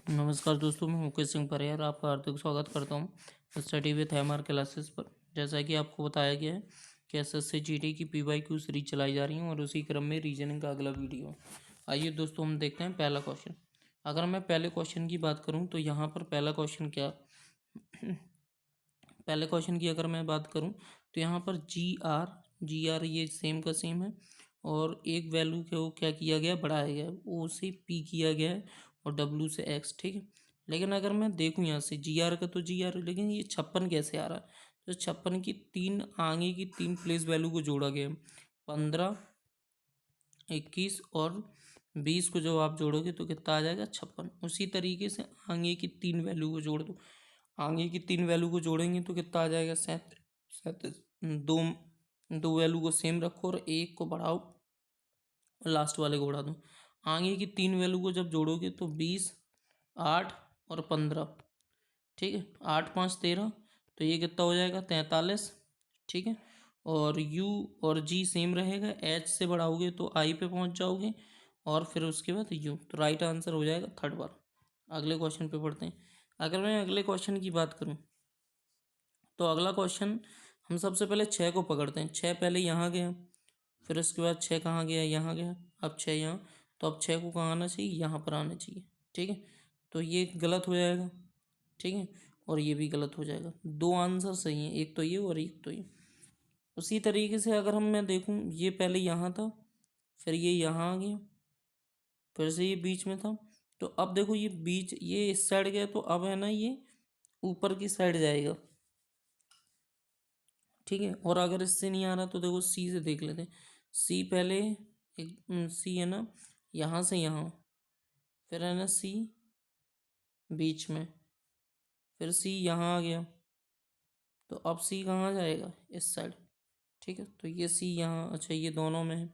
नमस्कार दोस्तों, मैं मुकेश सिंह परिहार आपका हार्दिक स्वागत करता हूं स्टडी विथ एमआर क्लासेस पर। जैसा कि आपको बताया गया है कि एसएससी जीडी की पीवाईक्यू सीरीज चलाई जा रही है और उसी क्रम में रीजनिंग का अगला वीडियो है। आइए दोस्तों, हम देखते हैं पहला क्वेश्चन। अगर मैं पहले क्वेश्चन की बात करूँ तो यहाँ पर पहला क्वेश्चन क्या पहले क्वेश्चन की अगर मैं बात करूँ तो यहाँ पर जी आर ये सेम का सेम है और एक वैल्यू को क्या किया गया, बढ़ाया गया है, ओ से पी किया गया है और डब्ल्यू से एक्स। ठीक है, लेकिन अगर मैं देखूँ यहाँ से जी आर का तो जी आर, लेकिन ये 56 कैसे आ रहा है? तो 56 की आगे की तीन प्लेस वैल्यू को जोड़ा गया है। 15, 21 और 20 को जब आप जोड़ोगे तो कितना आ जाएगा? 56। उसी तरीके से आगे की तीन वैल्यू को जोड़ दो। आगे की तीन वैल्यू को जोड़ेंगे तो कितना आ जाएगा? 37। दो दो वैल्यू को सेम रखो और एक को बढ़ाओ और लास्ट वाले को बढ़ा दो। आगे की तीन वैल्यू को जब जोड़ोगे तो 20, 8 और 15। ठीक है, 8 5 13, तो ये कितना हो जाएगा? 43। ठीक है, और यू और जी सेम रहेगा, एच से बढ़ाओगे तो आई पे पहुंच जाओगे और फिर उसके बाद यू, तो राइट आंसर हो जाएगा थर्ड बार। अगले क्वेश्चन पे पढ़ते हैं। अगर मैं अगले क्वेश्चन की बात करूं तो अगला क्वेश्चन हम सबसे पहले 6 को पकड़ते हैं। 6 पहले यहाँ गया, फिर उसके बाद 6 कहाँ गया? यहाँ गया। अब 6 यहाँ, तो अब 6 को कहाँ आना चाहिए? यहाँ पर आना चाहिए। ठीक है, तो ये गलत हो जाएगा। ठीक है, और ये भी गलत हो जाएगा। दो आंसर सही हैं, एक तो ये और एक तो ये। उसी तरीके से अगर मैं देखूं, ये पहले यहाँ था, फिर ये यहाँ आ गया, फिर से ये बीच में था, तो अब देखो ये बीच, ये इस साइड गया, तो अब है ना ये ऊपर की साइड जाएगा। ठीक है, और अगर इससे नहीं आ रहा तो देखो सी से देख लेते हैं। सी पहले एक सी है ना, यहाँ से यहाँ, फिर है ना सी बीच में, फिर सी यहाँ आ गया, तो अब सी कहाँ जाएगा? इस साइड। ठीक है, तो ये सी यहाँ, अच्छा ये दोनों में है।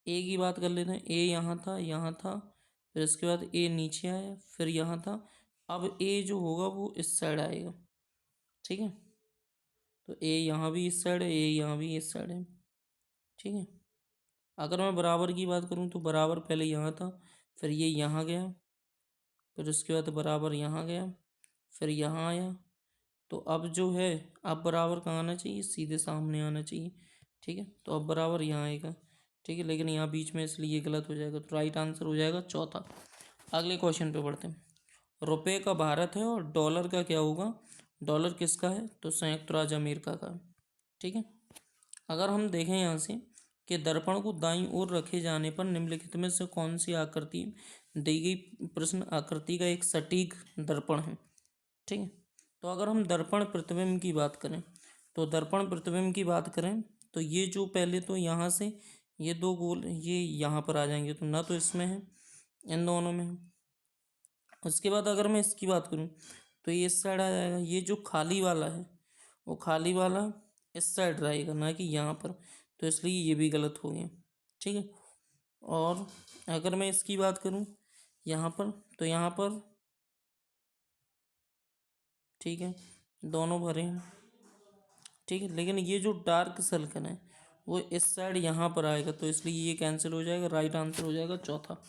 ए की बात कर लेते हैं। ए यहाँ था, फिर इसके बाद ए नीचे आया, फिर यहाँ था। अब ए जो होगा वो इस साइड आएगा। ठीक है, तो ए यहाँ भी इस साइड है, ए यहाँ भी इस साइड है। ठीक है, अगर मैं बराबर की बात करूँ तो बराबर पहले यहाँ था, फिर ये यहाँ गया, फिर उसके बाद बराबर यहाँ गया, फिर यहाँ आया, तो अब जो है, अब बराबर कहाँ आना चाहिए? सीधे सामने आना चाहिए। ठीक है, तो अब बराबर यहाँ आएगा। ठीक है, लेकिन यहाँ बीच में, इसलिए ये गलत हो जाएगा, तो राइट आंसर हो जाएगा चौथा। अगले क्वेश्चन पे बढ़ते हैं। रुपये का भारत है और डॉलर का क्या होगा? डॉलर किसका है? तो संयुक्त राज्य अमेरिका का है। ठीक है, अगर हम देखें यहाँ से कि दर्पण को दाईं ओर रखे जाने पर निम्नलिखित में से कौन सी आकृति दी गई प्रश्न आकृति का एक सटीक दर्पण है। ठीक है, तो अगर हम दर्पण प्रतिबिंब की बात करें तो दर्पण प्रतिबिंब की बात करें तो ये जो पहले तो यहाँ से ये दो गोल ये यहाँ पर आ जाएंगे, तो ना तो इसमें है, इन दोनों में है। उसके बाद अगर मैं इसकी बात करूँ तो ये इस साइड आ जाएगा। ये जो खाली वाला है वो खाली वाला इस साइड रहेगा, ना कि यहाँ पर, तो इसलिए ये भी गलत हो गया। ठीक है, और अगर मैं इसकी बात करूँ यहाँ पर, तो यहाँ पर ठीक है दोनों भरे हैं। ठीक है, लेकिन ये जो डार्क सर्कल है वो इस साइड यहाँ पर आएगा, तो इसलिए ये कैंसिल हो जाएगा, राइट आंसर हो जाएगा चौथा।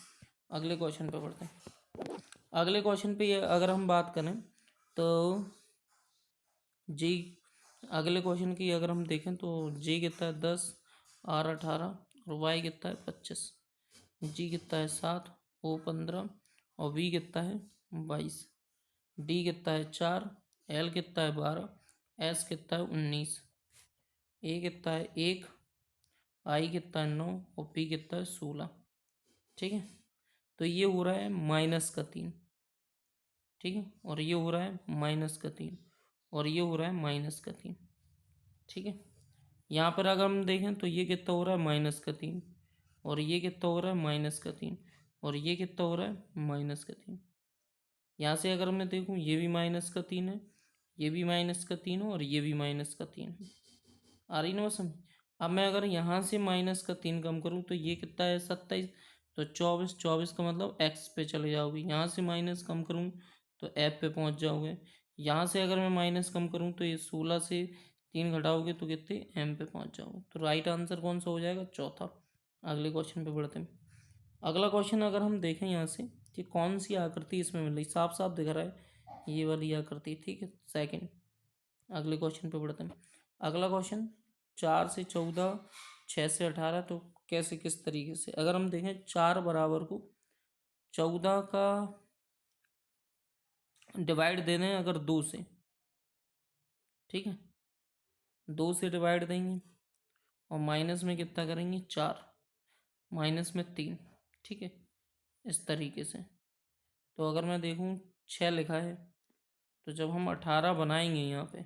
अगले क्वेश्चन पे बढ़ते हैं। अगले क्वेश्चन पे अगर हम बात करें तो जी, अगले क्वेश्चन की अगर हम देखें तो जी कितना है? 10, आर 18 और वाई कितना है? 25। जी कितना है? 7, ओ 15 और वी कितना है? 22। डी कितना है? 4, एल कितना है? 12, एस कितना है? 19, ए कितना है? 1, आई कितना है? 9 और पी कितना है? 16। ठीक है, तो ये हो रहा है -3। ठीक है, और ये हो रहा है -3 और ये हो रहा है -3। ठीक है, यहाँ पर अगर हम देखें तो ये कितना हो रहा है? -3 और ये कितना हो रहा है? -3 और ये कितना हो रहा है? -3। यहाँ से अगर मैं देखूँ ये भी -3 है, ये भी -3 है और ये भी -3 है। आ रही ना समझ? अब मैं अगर यहाँ से -3 कम करूँ तो ये कितना है? 27, तो 24, 24 का मतलब एक्स पे चले जाओगे। यहाँ से माइनस कम करूँ तो एफ पे पहुँच जाओगे। यहाँ से अगर मैं माइनस कम करूँ तो ये 16 से 3 घटाओगे तो कितने? एम पे पहुँच जाओगे। तो राइट आंसर कौन सा हो जाएगा? चौथा। अगले क्वेश्चन पे बढ़ते हैं। अगला क्वेश्चन अगर हम देखें यहाँ से कि कौन सी आकृति इसमें मिल रही, साफ साफ दिख रहा है ये वाली आकृति, ठीक है। सेकंड, अगले क्वेश्चन पे बढ़ते हैं। अगला क्वेश्चन 4 से 14, 6 से 18, तो कैसे किस तरीके से, अगर हम देखें 4 बराबर को 14 का डिवाइड दे दें अगर 2 से, ठीक है, 2 से डिवाइड देंगे और माइनस में कितना करेंगे 4, माइनस में 3, ठीक है, इस तरीके से। तो अगर मैं देखूं 6 लिखा है, तो जब हम 18 बनाएंगे यहाँ पे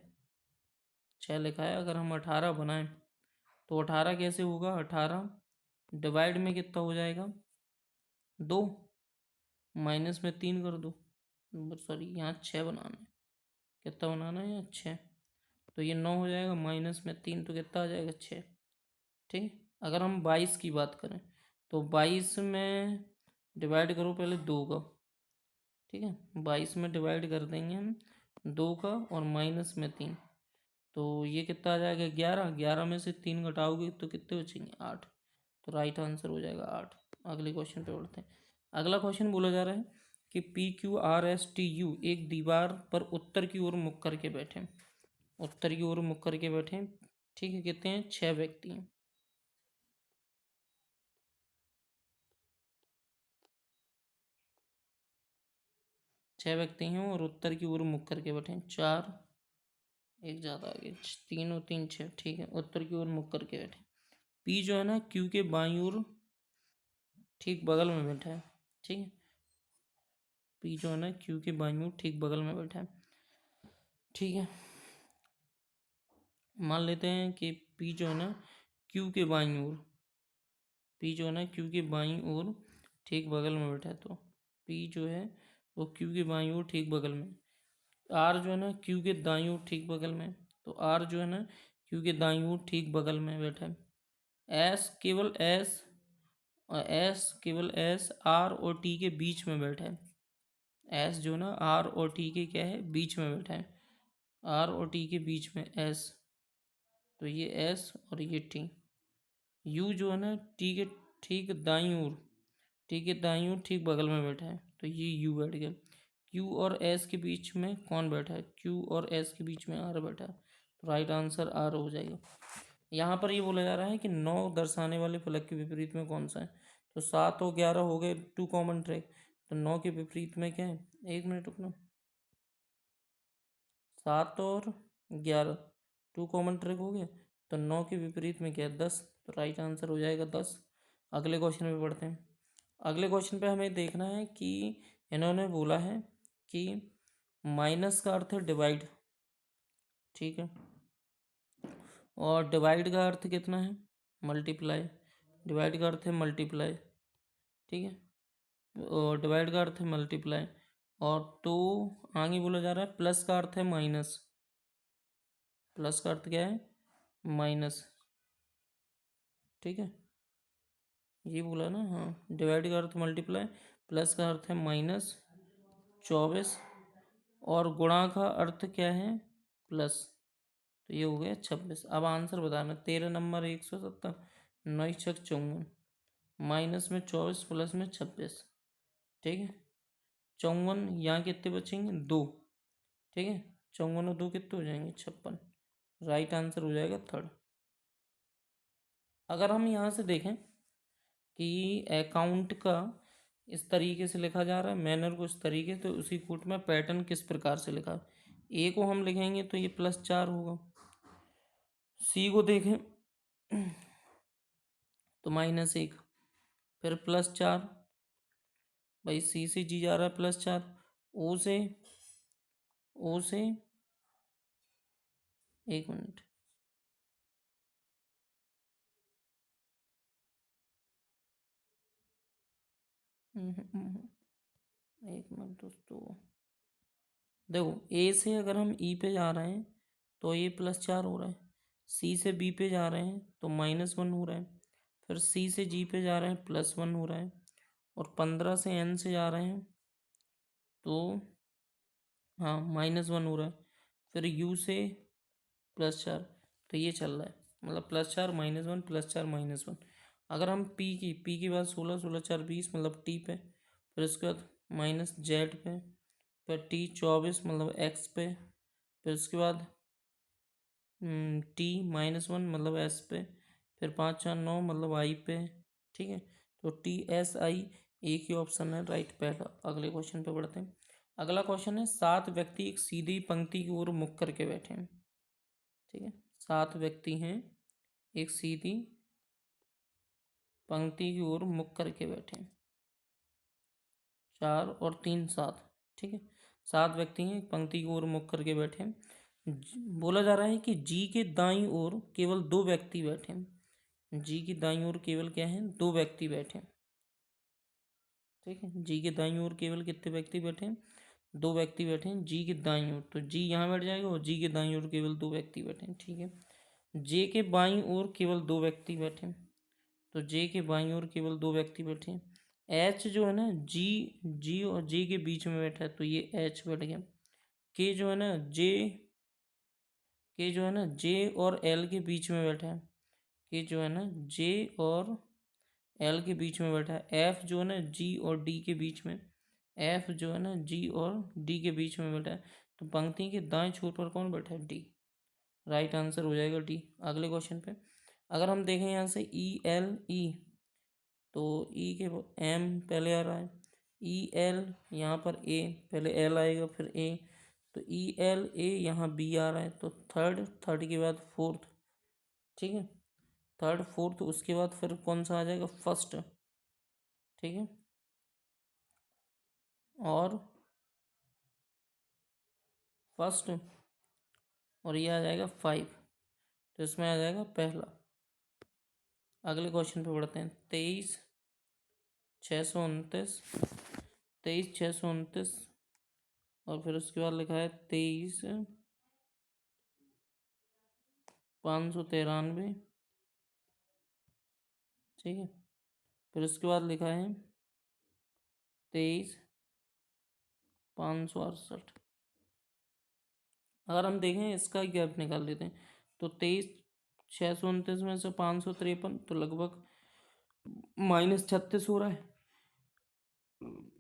6 लिखा है, अगर हम 18 बनाएं तो 18 कैसे होगा, 18 डिवाइड में कितना हो जाएगा 2, माइनस में 3 कर दो, सॉरी यहाँ 6 बनाना है, कितना बनाना है यहाँ 6, तो ये 9 हो जाएगा, माइनस में 3 तो कितना आ जाएगा 6, ठीक है। अगर हम 22 की बात करें तो 22 में डिवाइड करो पहले 2 का, ठीक है, 22 में डिवाइड कर देंगे हम 2 का और माइनस में 3, तो ये कितना आ जाएगा 11, 11 में से 3 घटाओगे तो कितने बचेंगे 8, तो राइट आंसर हो जाएगा 8। अगले क्वेश्चन पे बढ़ते हैं। अगला क्वेश्चन बोला जा रहा है कि PQRSTU एक दीवार पर उत्तर की ओर मुख करके बैठे, उत्तर की ओर मुख करके बैठे, ठीक है, कितने हैं 6 व्यक्ति हैं, 6 व्यक्ति हैं और उत्तर की ओर मुख करके बैठे हैं, 4, एक ज़्यादा आगे, 3 और 3 6, ठीक है, उत्तर की ओर मुख करके बैठे। पी जो है ना क्यू के बाईं ओर ठीक बगल में बैठा है, ठीक है, पी जो है ना क्यू के बाईं ओर ठीक बगल में बैठा है, ठीक है। मान लेते हैं कि पी जो है ना क्यू के बाईं ओर, पी जो है ना क्यू के बाईं ओर ठीक बगल में बैठा है, तो पी जो है वो क्यू के बाईं ओर ठीक बगल में, आर जो है ना क्यू के दाईं ओर ठीक बगल में, तो आर जो है ना क्यू के दाईं ओर ठीक बगल में बैठा है। एस केवल एस, और एस केवल एस आर और टी के बीच में बैठा है, एस जो ना आर और टी के क्या है बीच में बैठा है, आर और टी के बीच में एस, तो ये एस और ये टी। यू जो है ना टी के ठीक दाईं ओर, टी के दाईं ओर ठीक बगल में बैठा है, तो ये यू बैठ गया। क्यू और एस के बीच में कौन बैठा है, क्यू और एस के बीच में आर बैठा है, तो राइट आंसर आर हो जाएगा। यहाँ पर ये बोला जा रहा है कि 9 दर्शाने वाले फलक के विपरीत में कौन सा है, तो 7 और 11 हो गए 2 कॉमन ट्रैक, तो 9 के विपरीत में क्या है, 1 मिनट रुकना, 7 और 11 2 कॉमन ट्रैक हो गया, तो 9 के विपरीत में क्या है 10, तो राइट आंसर हो जाएगा 10। अगले क्वेश्चन पे पढ़ते हैं। अगले क्वेश्चन पे हमें देखना है कि इन्होंने बोला है कि माइनस का अर्थ है डिवाइड, ठीक है, और डिवाइड का अर्थ कितना है मल्टीप्लाई, डिवाइड का अर्थ है मल्टीप्लाई, ठीक है, और डिवाइड का अर्थ है मल्टीप्लाई, और तो आगे बोला जा रहा है प्लस का अर्थ है माइनस, प्लस का अर्थ क्या है माइनस, ठीक है, ये बोला ना, हाँ, डिवाइड का अर्थ मल्टीप्लाई, प्लस का अर्थ है माइनस 24, और गुणा का अर्थ क्या है प्लस, तो ये हो गया 26। अब आंसर बताना, 13 नंबर 170, 9 छक 54, माइनस में 24 प्लस में 26, ठीक है, 54, यहाँ कितने बचेंगे 2, ठीक है, 54 और 2 कितने हो जाएंगे 56, राइट आंसर हो जाएगा थर्ड। अगर हम यहाँ से देखें कि अकाउंट का इस तरीके से लिखा जा रहा है, मैनर को इस तरीके, तो उसी कोट में पैटर्न किस प्रकार से लिखा है, ए को हम लिखेंगे तो ये +4 होगा, सी को देखें तो -1, फिर +4, भाई सी से जी जा रहा है +4, ओ से, ओ से, 1 मिनट, एक मिनट दोस्तों, देखो ए से अगर हम ई पे जा रहे हैं तो ये +4 हो रहा है, सी से बी पे जा रहे हैं तो -1 हो रहा है, फिर सी से जी पे जा रहे हैं +1 हो रहा है, और 15 से एन से जा रहे हैं तो हाँ -1 हो रहा है, फिर यू से +4, तो ये चल रहा है, मतलब +4 -1 +4 -1। अगर हम पी की बात 16 16 4 20 मतलब टी पे, फिर उसके बाद -z पे, फिर t 24 मतलब x पे, फिर उसके बाद t -1 मतलब s पे, फिर 5 4 9 मतलब i पे। ठीक है, तो TSI एक ही ऑप्शन है राइट पहला। अगले क्वेश्चन पे बढ़ते हैं। अगला क्वेश्चन है 7 व्यक्ति एक सीधी पंक्ति की ओर मुख करके बैठे हैं। ठीक है, 7 व्यक्ति हैं एक सीधी पंक्ति की ओर मुख करके बैठे हैं, 4 और 3 7। ठीक है, 7 व्यक्ति हैं एक पंक्ति की ओर मुख करके बैठे हैं। बोला जा रहा है कि जी के दाईं ओर केवल 2 व्यक्ति बैठे हैं। जी की दाईं ओर केवल क्या है, 2 व्यक्ति बैठे हैं। ठीक है, जी के दाईं ओर केवल कितने व्यक्ति बैठे हैं, 2 व्यक्ति बैठे हैं जी के दाईं ओर। तो जी यहाँ बैठ जाएगा और जी के दाईं ओर केवल 2 व्यक्ति बैठे हैं। ठीक है, जे के बाईं ओर केवल 2 व्यक्ति बैठे हैं, तो जे के बाईं ओर केवल 2 व्यक्ति बैठे हैं। एच जो है ना, जी और जे के बीच में बैठा है, तो ये एच बैठ गया। के जो है ना, जे और एल के बीच में बैठा है। के जो है ना, जे और एल के बीच में बैठा है। एफ जो है ना, जी और डी के बीच में, एफ जो है ना, जी और डी के बीच में बैठा है। तो पंक्ति के दाएं छोर पर कौन बैठा है, डी। राइट आंसर हो जाएगा डी। अगले क्वेश्चन पे अगर हम देखें यहाँ से ELE, तो ई के एम पहले आ रहा है, EL यहाँ पर ए, पहले एल आएगा फिर ए, तो ELA यहाँ बी आ रहा है, तो थर्ड के बाद फोर्थ। ठीक है, थर्ड फोर्थ, उसके बाद फिर कौन सा आ जाएगा, फर्स्ट। ठीक है, और फर्स्ट, और ये आ जाएगा 5, तो इसमें आ जाएगा पहला। अगले क्वेश्चन पे बढ़ते हैं। 23 629 और फिर उसके बाद लिखा है 23 593। ठीक है, फिर उसके बाद लिखा है 23 568। अगर हम देखें इसका गैप निकाल लेते हैं, तो 23 629 में से 553, तो लगभग -36 हो रहा है।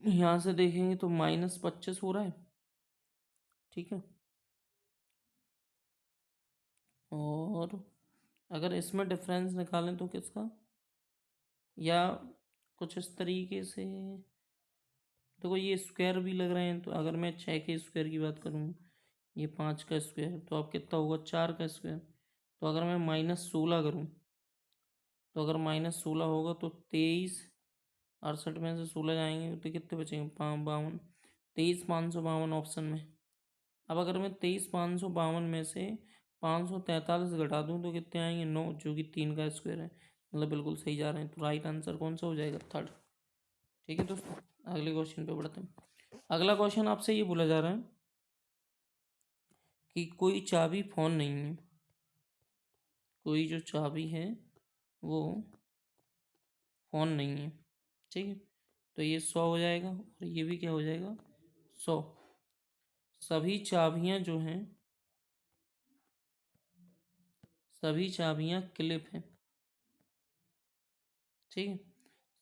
यहाँ से देखेंगे तो -25 हो रहा है। ठीक है, और अगर इसमें डिफरेंस निकालें तो किसका, या कुछ इस तरीके से, देखो ये स्क्वायर भी लग रहे हैं, तो अगर मैं 6 के स्क्वायर की बात करूँ, ये 5 का स्क्वायर, तो अब कितना होगा, 4 का स्क्वायर। तो अगर मैं -16 करूँ, तो अगर -16 होगा तो 23 68 में से 16 जाएंगे तो कितने बचेंगे, 52। 23 552 ऑप्शन में। अब अगर मैं 23 552 में से 543 घटा दूं तो कितने आएंगे, 9, जो कि 3 का स्क्वायर है। मतलब बिल्कुल सही जा रहे हैं, तो राइट आंसर कौन सा हो जाएगा, थर्ड। ठीक है दोस्तों, अगले क्वेश्चन पे बढ़ते हैं। अगला क्वेश्चन आपसे ये बोला जा रहा है कि कोई चाबी फोन नहीं है, कोई जो चाबी है वो फोन नहीं है। ठीक है, तो ये 100 हो जाएगा और ये भी क्या हो जाएगा, 100। सभी चाबियां जो हैं, सभी चाबियां क्लिप हैं। ठीक है,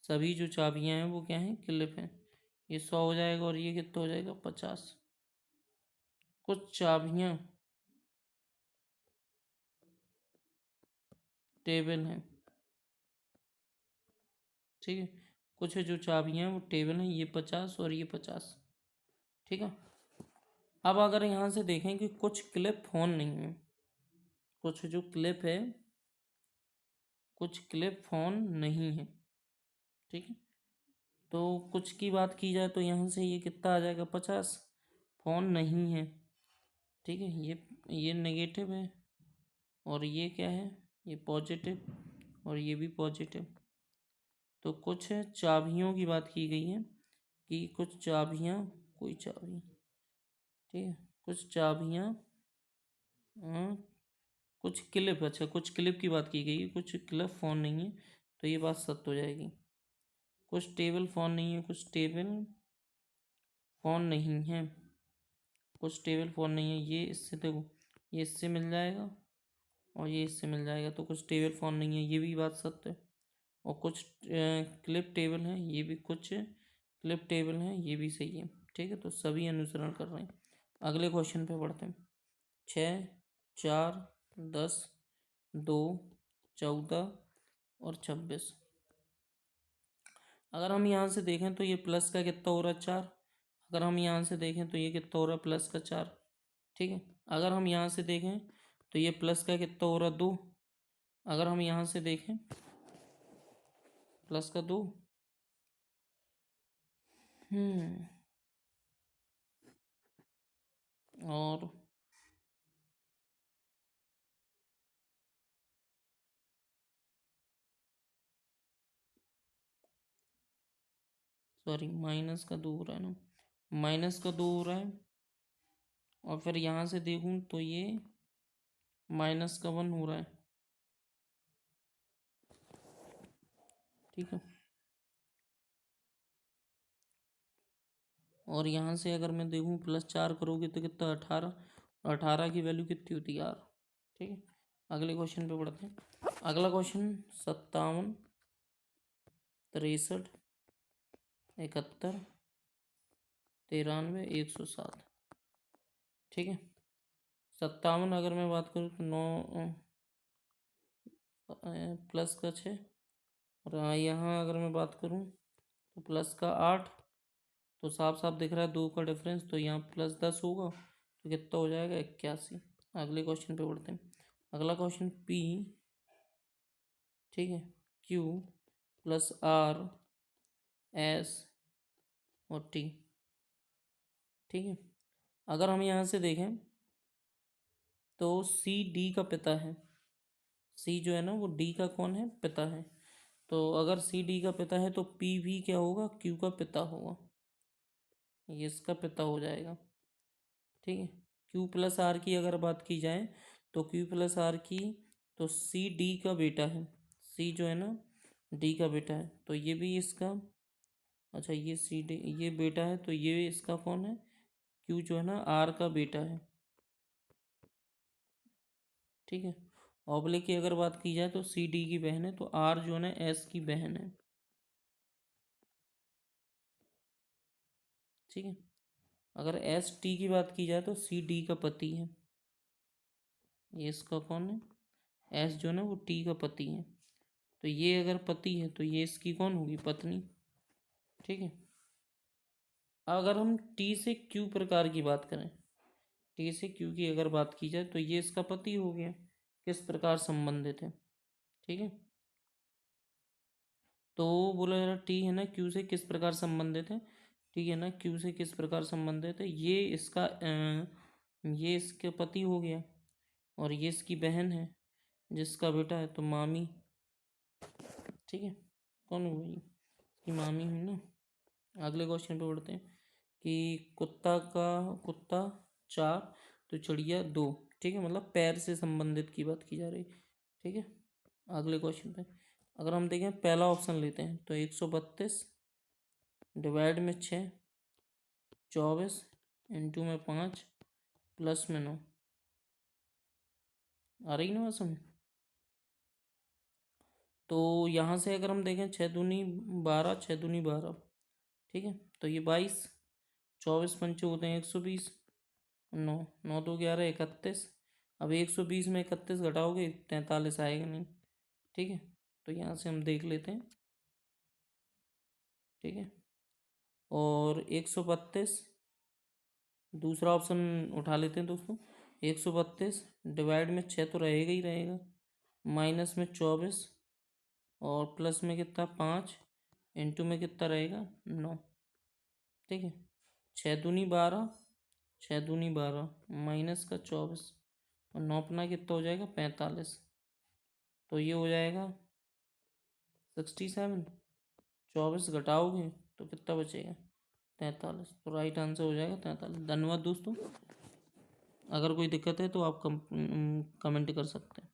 सभी जो चाबियां हैं वो क्या हैं, क्लिप हैं। ये 100 हो जाएगा और ये कितना हो जाएगा, 50। कुछ चाबियां टेबल हैं। ठीक है, कुछ जो चाबियां हैं वो टेबल हैं, ये 50 और ये 50। ठीक है, अब अगर यहाँ से देखें कि कुछ क्लिप फोन नहीं है, कुछ जो क्लिप है, कुछ क्लिप फोन नहीं है। ठीक है, तो कुछ की बात की जाए तो यहाँ से ये कितना आ जाएगा, 50, फोन नहीं है। ठीक है, ये नेगेटिव है और ये क्या है, ये पॉजिटिव और ये भी पॉजिटिव। तो कुछ चाबियों की बात की गई है कि कुछ चाबियाँ, कोई चाबी, ठीक है, कुछ चाबियाँ, कुछ क्लिप, अच्छा कुछ क्लिप की बात की गई है, कुछ क्लिप फ़ोन नहीं है, तो ये बात सत्य हो जाएगी। कुछ टेबल फ़ोन नहीं है, कुछ टेबल फ़ोन नहीं है, कुछ टेबल फ़ोन नहीं है, ये इससे देखो, ये इससे मिल जाएगा और ये इससे मिल जाएगा, तो कुछ टेबल फ़ोन नहीं है, ये भी बात सत्य है। और कुछ क्लिप टेबल है, ये भी कुछ फ्लिप टेबल है, ये भी सही है। ठीक है, तो सभी अनुसरण कर रहे हैं। अगले क्वेश्चन पे बढ़ते हैं। 6, 4, 10, 2, 14 और 26। अगर हम यहाँ से देखें तो ये प्लस का कितना हो रहा है, 4। अगर हम यहाँ से देखें तो ये कितना हो रहा है, प्लस का 4। ठीक है, अगर हम यहाँ से देखें तो ये प्लस का कितना हो रहा है, 2। अगर हम यहाँ से देखें प्लस का 2। और सॉरी, माइनस का 2 हो रहा है ना, माइनस का 2 हो रहा है। और फिर यहाँ से देखूँ तो ये माइनस का 1 हो रहा है। ठीक है, और यहाँ से अगर मैं देखूँ प्लस 4 करोगे तो कितना, 18। और 18 की वैल्यू कितनी होती है, यार। ठीक है, अगले क्वेश्चन पे बढ़ते हैं। अगला क्वेश्चन 57, 63, 71, 93, 107। ठीक है, 57 अगर मैं बात करूँ तो 9 प्लस का 6। और यहाँ अगर मैं बात करूँ तो प्लस का 8। तो साफ साफ दिख रहा है 2 का डिफरेंस, तो यहाँ प्लस 10 होगा, तो कितना हो जाएगा, 81। अगले क्वेश्चन पे बढ़ते हैं। अगला क्वेश्चन P, ठीक है, Q प्लस R S और T। ठीक है, अगर हम यहाँ से देखें तो C D का पिता है। C जो है ना वो D का कौन है, पिता है। तो अगर C D का पिता है तो P भी क्या होगा, Q का पिता होगा। ये इसका पिता हो जाएगा। ठीक है, Q प्लस R की अगर बात की जाए तो Q प्लस R की, तो C D का बेटा है। C जो है ना D का बेटा है, तो ये भी इसका, अच्छा ये C D ये बेटा है, तो ये इसका कौन है, Q जो है ना R का बेटा है। ठीक है, ऑब्लिक की अगर बात की जाए तो C D की बहन है, तो R जो है ना S की बहन है। ठीक है, अगर S T की बात की जाए तो C D का पति है। ये इसका कौन है, S जो है ना वो T का पति है। तो ये अगर पति है तो ये इसकी कौन होगी, पत्नी। ठीक है, अगर हम T से Q प्रकार की बात करें, T से Q की अगर बात की जाए तो ये इसका पति हो गया। किस प्रकार संबंधित है। ठीक है, तो बोला जा रहा टी है ना क्यू से किस प्रकार संबंधित है। ठीक है ना, क्यू से किस प्रकार संबंधित है, ये इसका ये इसके पति हो गया, और ये इसकी बहन है जिसका बेटा है, तो मामी। ठीक है, कौन हुई, इसकी मामी हुई ना। अगले क्वेश्चन पे बढ़ते हैं कि कुत्ता 4 तो चिड़िया 2। ठीक है, मतलब पैर से संबंधित की बात की जा रही। ठीक है, अगले क्वेश्चन पे अगर हम देखें पहला ऑप्शन लेते हैं तो 132 डिवाइड में 6, 24 इंटू में 5 प्लस में 9। आ रही ना बात समझ। तो यहाँ से अगर हम देखें 6 दूनी 12, 6 दूनी 12। ठीक है, तो ये 22, 24 पंचे होते हैं 120, 9 9 तो 11, 31। अब 120 में 31 घटाओगे 43 आएगा नहीं। ठीक है, तो यहाँ से हम देख लेते हैं। ठीक है, और 132 दूसरा ऑप्शन उठा लेते हैं दोस्तों। 132 डिवाइड में 6 तो रहेगा ही रहेगा, माइनस में 24 और प्लस में कितना 5 इंटू में कितना रहेगा 9। ठीक है, 6 दूनी 12, 6 दूनी 12 माइनस का 24 और 9 अपना कितना हो जाएगा 45। तो ये हो जाएगा 67। 24 घटाओगे तो कितना बचेगा 43। तो राइट आंसर हो जाएगा 43। धन्यवाद दोस्तों, अगर कोई दिक्कत है तो आप कमेंट कर सकते हैं।